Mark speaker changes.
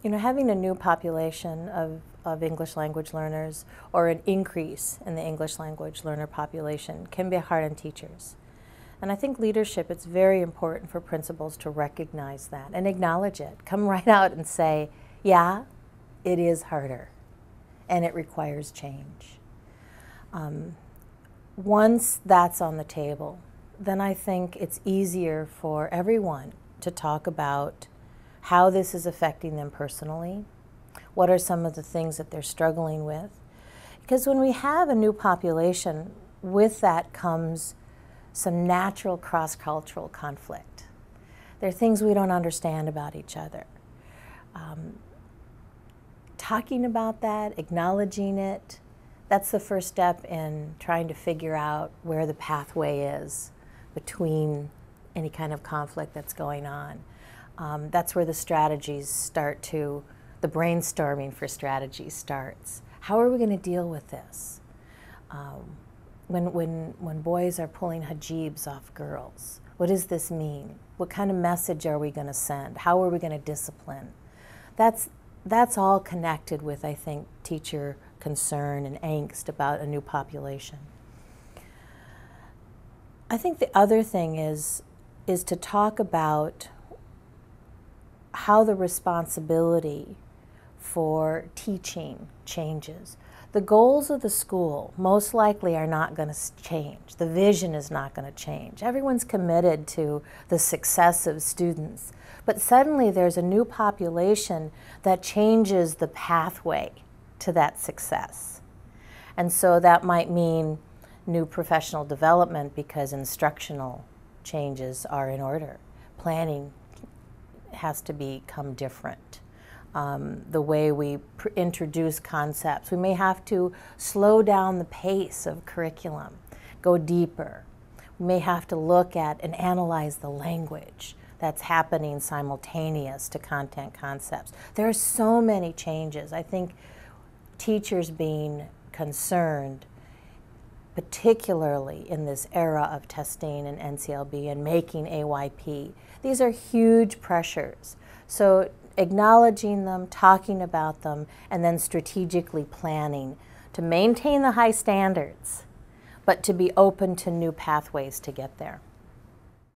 Speaker 1: You know, having a new population of English language learners or an increase in the English language learner population can be hard on teachers. And I think leadership, it's very important for principals to recognize that and acknowledge it. Come right out and say, yeah, it is harder and it requires change. Once that's on the table, then I think it's easier for everyone to talk about how this is affecting them personally, what are some of the things that they're struggling with. Because when we have a new population, with that comes some natural cross-cultural conflict. There are things we don't understand about each other. Talking about that, acknowledging it, that's the first step in trying to figure out where the pathway is between any kind of conflict that's going on. That's where the strategies start to, the brainstorming for strategies starts. How are we going to deal with this? When boys are pulling hijabs off girls, what does this mean? What kind of message are we going to send? How are we going to discipline? That's all connected with, I think, teacher concern and angst about a new population. I think the other thing is to talk about how the responsibility for teaching changes. The goals of the school most likely are not going to change. The vision is not going to change. Everyone's committed to the success of students. But suddenly there's a new population that changes the pathway to that success. And so that might mean new professional development because instructional changes are in order. Planning has to become different. The way we introduce concepts. We may have to slow down the pace of curriculum, go deeper. We may have to look at and analyze the language that's happening simultaneous to content concepts. There are so many changes. I think teachers being concerned, particularly in this era of testing and NCLB and making AYP, these are huge pressures. So acknowledging them, talking about them, and then strategically planning to maintain the high standards, but to be open to new pathways to get there.